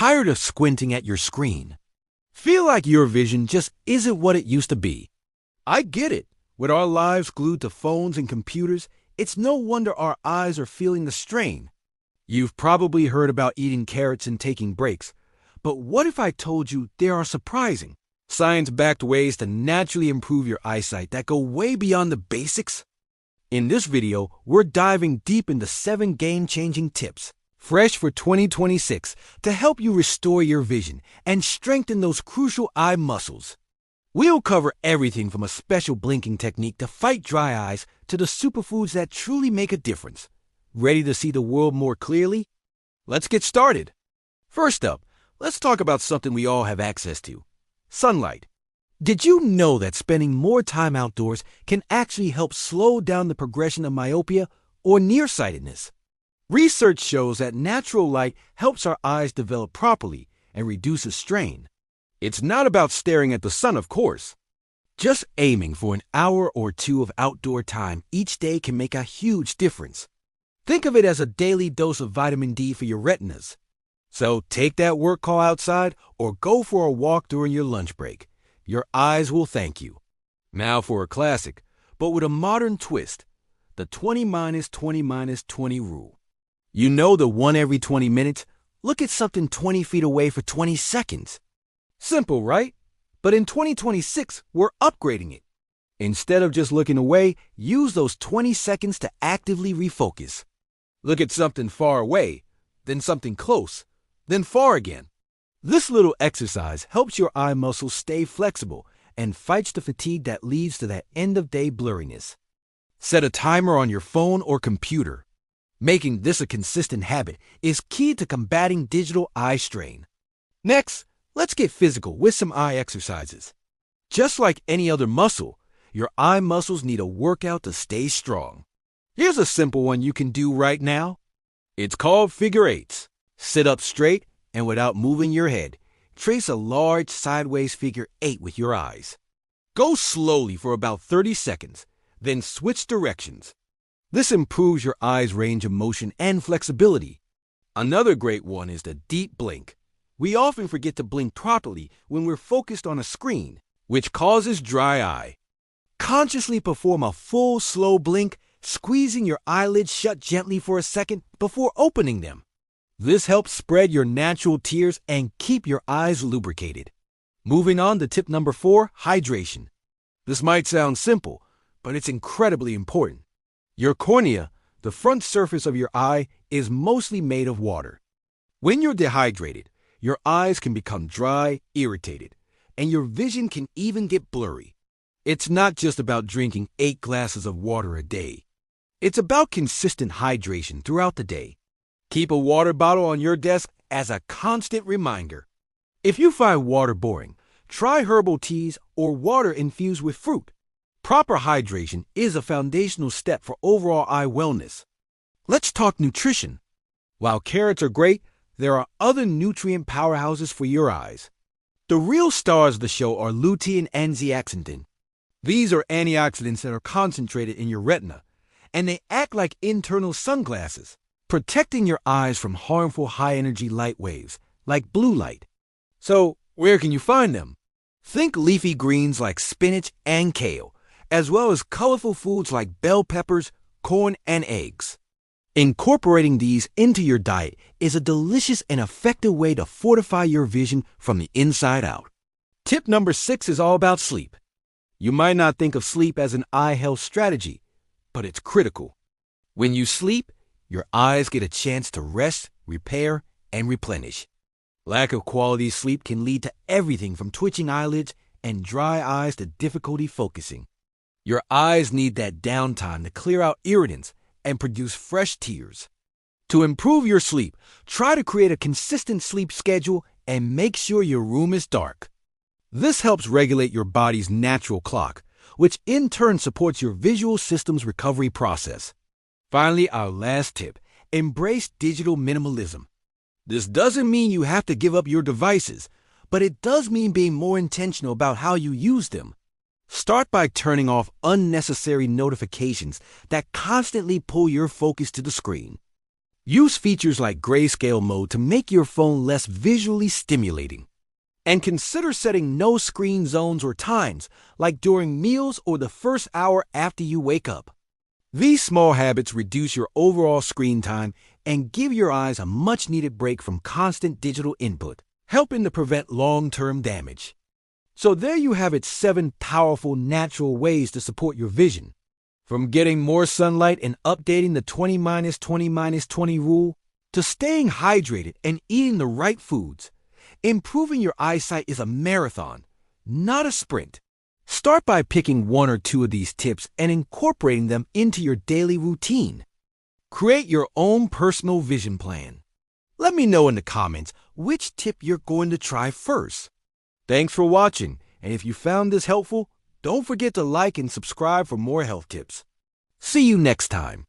Tired of squinting at your screen? Feel like your vision just isn't what it used to be? I get it. With our lives glued to phones and computers, it's no wonder our eyes are feeling the strain. You've probably heard about eating carrots and taking breaks, but what if I told you there are surprising, science-backed ways to naturally improve your eyesight that go way beyond the basics? In this video, we're diving deep into 7 game-changing tips, fresh for 2026, to help you restore your vision and strengthen those crucial eye muscles. We'll cover everything from a special blinking technique to fight dry eyes to the superfoods that truly make a difference. Ready to see the world more clearly? Let's get started. First up, let's talk about something we all have access to: sunlight. Did you know that spending more time outdoors can actually help slow down the progression of myopia or nearsightedness? Research shows that natural light helps our eyes develop properly and reduces strain. It's not about staring at the sun, of course. Just aiming for an hour or 2 of outdoor time each day can make a huge difference. Think of it as a daily dose of vitamin D for your retinas. So take that work call outside or go for a walk during your lunch break. Your eyes will thank you. Now for a classic, but with a modern twist: the 20-20-20 rule. You know, the 1 every 20 minutes? Look at something 20 feet away for 20 seconds. Simple, right? But in 2026, we're upgrading it. Instead of just looking away, use those 20 seconds to actively refocus. Look at something far away, then something close, then far again. This little exercise helps your eye muscles stay flexible and fights the fatigue that leads to that end-of-day blurriness. Set a timer on your phone or computer. Making this a consistent habit is key to combating digital eye strain. Next, let's get physical with some eye exercises. Just like any other muscle, your eye muscles need a workout to stay strong. Here's a simple one you can do right now. It's called figure eights. Sit up straight and without moving your head, trace a large sideways figure 8 with your eyes. Go slowly for about 30 seconds, then switch directions. This improves your eyes' range of motion and flexibility. Another great one is the deep blink. We often forget to blink properly when we're focused on a screen, which causes dry eye. Consciously perform a full, slow blink, squeezing your eyelids shut gently for a second before opening them. This helps spread your natural tears and keep your eyes lubricated. Moving on to tip number 4, hydration. This might sound simple, but it's incredibly important. Your cornea, the front surface of your eye, is mostly made of water. When you're dehydrated, your eyes can become dry, irritated, and your vision can even get blurry. It's not just about drinking 8 glasses of water a day. It's about consistent hydration throughout the day. Keep a water bottle on your desk as a constant reminder. If you find water boring, try herbal teas or water infused with fruit. Proper hydration is a foundational step for overall eye wellness. Let's talk nutrition. While carrots are great, there are other nutrient powerhouses for your eyes. The real stars of the show are lutein and zeaxanthin. These are antioxidants that are concentrated in your retina, and they act like internal sunglasses, protecting your eyes from harmful high-energy light waves, like blue light. So, where can you find them? Think leafy greens like spinach and kale, as well as colorful foods like bell peppers, corn, and eggs. Incorporating these into your diet is a delicious and effective way to fortify your vision from the inside out. Tip number 6 is all about sleep. You might not think of sleep as an eye health strategy, but it's critical. When you sleep, your eyes get a chance to rest, repair, and replenish. Lack of quality sleep can lead to everything from twitching eyelids and dry eyes to difficulty focusing. Your eyes need that downtime to clear out irritants and produce fresh tears. To improve your sleep, try to create a consistent sleep schedule and make sure your room is dark. This helps regulate your body's natural clock, which in turn supports your visual system's recovery process. Finally, our last tip: embrace digital minimalism. This doesn't mean you have to give up your devices, but it does mean being more intentional about how you use them. Start by turning off unnecessary notifications that constantly pull your focus to the screen. Use features like grayscale mode to make your phone less visually stimulating. And consider setting no screen zones or times, like during meals or the first hour after you wake up. These small habits reduce your overall screen time and give your eyes a much-needed break from constant digital input, helping to prevent long-term damage. So there you have it, 7 powerful natural ways to support your vision. From getting more sunlight and updating the 20-20-20 rule, to staying hydrated and eating the right foods, improving your eyesight is a marathon, not a sprint. Start by picking 1 or 2 of these tips and incorporating them into your daily routine. Create your own personal vision plan. Let me know in the comments which tip you're going to try first. Thanks for watching, and if you found this helpful, don't forget to like and subscribe for more health tips. See you next time.